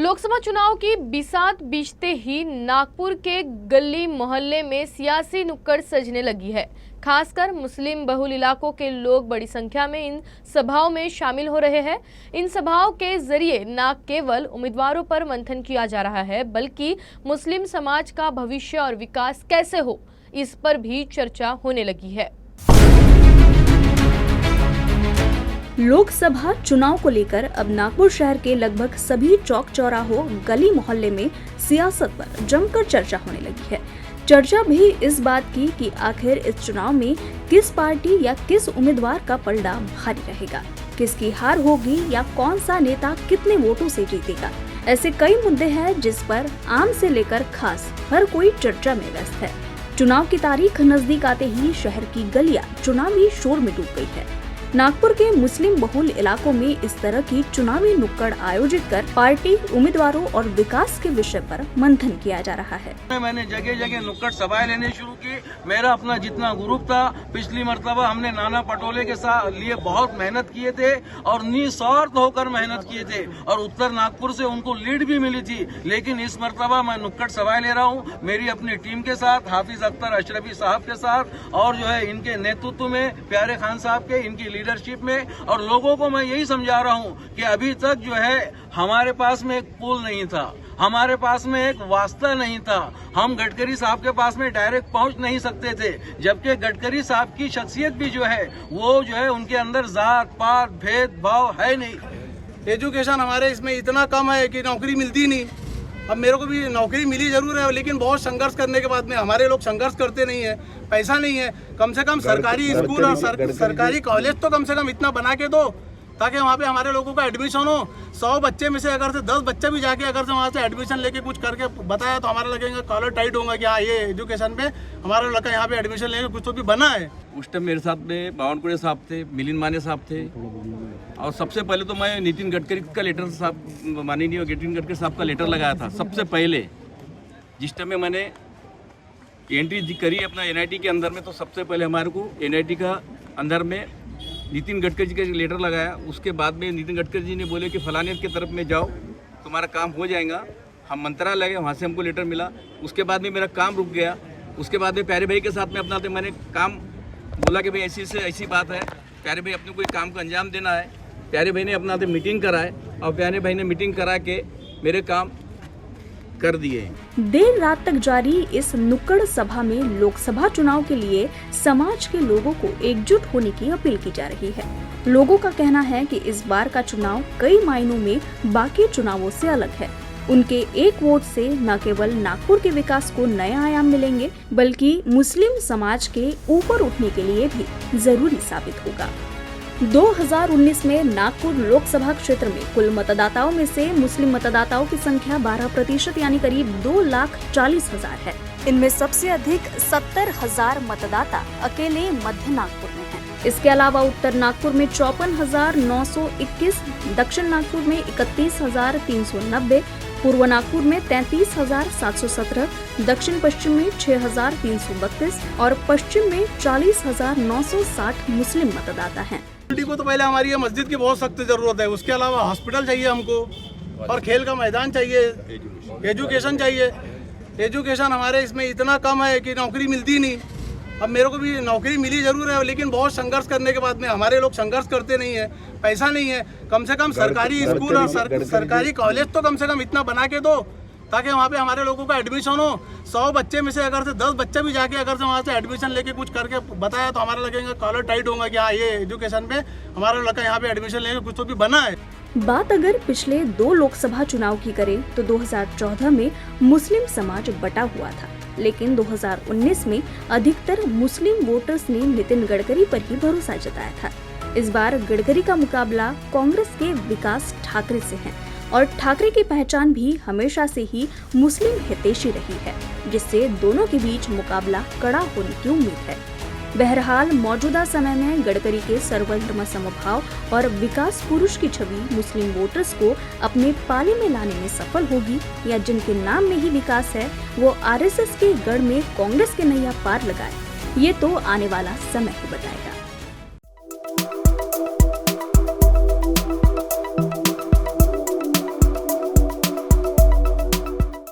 लोकसभा चुनाव की बिसात बीतते ही नागपुर के गली मोहल्ले में सियासी नुक्कड़ सजने लगी है। खासकर मुस्लिम बहुल इलाकों के लोग बड़ी संख्या में इन सभाओं में शामिल हो रहे हैं। इन सभाओं के जरिए न केवल उम्मीदवारों पर मंथन किया जा रहा है, बल्कि मुस्लिम समाज का भविष्य और विकास कैसे हो, इस पर भी चर्चा होने लगी है। लोकसभा चुनाव को लेकर अब नागपुर शहर के लगभग सभी चौक चौराहों, गली मोहल्ले में सियासत पर जमकर चर्चा होने लगी है। चर्चा भी इस बात की कि आखिर इस चुनाव में किस पार्टी या किस उम्मीदवार का पलड़ा भारी रहेगा, किसकी हार होगी या कौन सा नेता कितने वोटों से जीतेगा। ऐसे कई मुद्दे हैं जिस पर आम से लेकर खास हर कोई चर्चा में व्यस्त है। चुनाव की तारीख नजदीक आते ही शहर की गलियां चुनावी शोर में डूब गई है। नागपुर के मुस्लिम बहुल इलाकों में इस तरह की चुनावी नुक्कड़ आयोजित कर पार्टी, उम्मीदवारों और विकास के विषय पर मंथन किया जा रहा है। मैंने जगह जगह नुक्कड़ सभाएं लेने शुरू की। मेरा अपना जितना ग्रुप था, पिछली मर्तबा हमने नाना पटोले के साथ लिए बहुत मेहनत किए थे और निस्वार्थ होकर मेहनत किए थे और उत्तर नागपुर से उनको लीड भी मिली थी। लेकिन इस मर्तबा मैं नुक्कड़ सभाएं ले रहा हूँ मेरी अपनी टीम के साथ, हाफिज अख्तर अशरफी साहब के साथ और जो है इनके नेतृत्व में प्यारे खान साहब के, इनकी लीडरशिप में। और लोगों को मैं यही समझा रहा हूं कि अभी तक जो है हमारे पास में एक पुल नहीं था, हमारे पास में एक वास्ता नहीं था, हम गडकरी साहब के पास में डायरेक्ट पहुंच नहीं सकते थे। जबकि गडकरी साहब की शख्सियत भी जो है वो जो है उनके अंदर जात पात भेदभाव है नहीं। एजुकेशन हमारे इसमें इतना कम है कि नौकरी मिलती नहीं। अब मेरे को भी नौकरी मिली जरूर है, लेकिन बहुत संघर्ष करने के बाद में हमारे लोग संघर्ष करते नहीं है, पैसा नहीं है। कम से कम सरकारी स्कूल और सरकारी कॉलेज तो कम से कम इतना बना के दो ताकि वहाँ पे हमारे लोगों का एडमिशन हो। 100 बच्चे में से अगर से 10 बच्चे भी जाके अगर से वहाँ से एडमिशन लेके कुछ करके बताया तो हमारा लगेगा कॉलर टाइट होगा कि हाँ ये एजुकेशन पे हमारा लड़का यहाँ पे एडमिशन लेके कुछ तो भी बना है। उस टाइम मेरे साथ में बावनकुड़े साहब थे, मिलिंद माने साहब थे और सबसे पहले तो मैं नितिन गडकरी का लेटर साहब, माननीय नितिन गडकरी साहब का लेटर लगाया था सबसे पहले। जिस टाइम में मैंने एंट्री करी अपना एनआईटी के अंदर में, तो सबसे पहले हमारे को एनआईटी का अंदर में नितिन गडकरी जी का लेटर लगाया। उसके बाद में नितिन गडकरी जी ने बोले कि फलाने की तरफ में जाओ, तुम्हारा काम हो जाएगा। हम मंत्रालय गए, वहाँ से हमको लेटर मिला। उसके बाद में मेरा काम रुक गया। उसके बाद में प्यारे भाई के साथ में अपना मैंने काम बोला कि भाई ऐसी से ऐसी बात है, प्यारे भाई अपने कोई काम को अंजाम देना है। प्यारे भाई ने अपना मीटिंग कराए और प्यारे भाई ने मीटिंग करा के मेरे काम कर दिए। देर रात तक जारी इस नुक्कड़ सभा में लोकसभा चुनाव के लिए समाज के लोगों को एकजुट होने की अपील की जा रही है। लोगों का कहना है कि इस बार का चुनाव कई मायनों में बाकी चुनावों से अलग है। उनके एक वोट से न केवल नागपुर के विकास को नए आयाम मिलेंगे, बल्कि मुस्लिम समाज के ऊपर उठने के लिए भी जरूरी साबित होगा। 2019 में नागपुर लोकसभा क्षेत्र में कुल मतदाताओं में से मुस्लिम मतदाताओं की संख्या 12% यानी करीब 2,40,000 है। इनमें सबसे अधिक 70,000 मतदाता अकेले मध्य नागपुर में हैं। इसके अलावा उत्तर नागपुर में 54,921, दक्षिण नागपुर में 31,390, पूर्व नागपुर में 33,717, दक्षिण पश्चिम में 6,332 और पश्चिम में 40,960 मुस्लिम मतदाता हैं। को तो पहले हमारी मस्जिद की बहुत सख्त जरूरत है, उसके अलावा हॉस्पिटल चाहिए हमको और खेल का मैदान चाहिए, एजुकेशन चाहिए। एजुकेशन हमारे इसमें इतना कम है कि नौकरी मिलती नहीं। अब मेरे को भी नौकरी मिली जरूर है, लेकिन बहुत संघर्ष करने के बाद में हमारे लोग संघर्ष करते नहीं है, पैसा नहीं है। कम से कम सरकारी स्कूल और सरकारी कॉलेज तो कम से कम इतना बना के दो ताकि वहाँ पे हमारे लोगों का एडमिशन हो। 100 बच्चे में से अगर से 10 बच्चे भी जाके अगर से वहाँ से एडमिशन लेके कुछ करके बताया तो हमारा लगेगा कॉलर टाइट होगा कि हाँ ये एजुकेशन पे हमारा लड़का यहाँ पे एडमिशन लेके कुछ तो भी बना है। बात अगर पिछले 2 लोकसभा चुनाव की करें तो 2014 में मुस्लिम समाज बटा हुआ था, लेकिन 2019 में अधिकतर मुस्लिम वोटर्स ने नितिन गडकरी पर ही भरोसा जताया था। इस बार गडकरी का मुकाबला कांग्रेस के विकास ठाकरे से है और ठाकरे की पहचान भी हमेशा से ही मुस्लिम हितैषी रही है, जिससे दोनों के बीच मुकाबला कड़ा होने की उम्मीद है। बहरहाल मौजूदा समय में गडकरी के सर्वधर्म समभाव और विकास पुरुष की छवि मुस्लिम वोटर्स को अपने पाले में लाने में सफल होगी या जिनके नाम में ही विकास है वो आरएसएस के गढ़ में कांग्रेस के नैया पार लगाए, ये तो आने वाला समय ही बताएगा।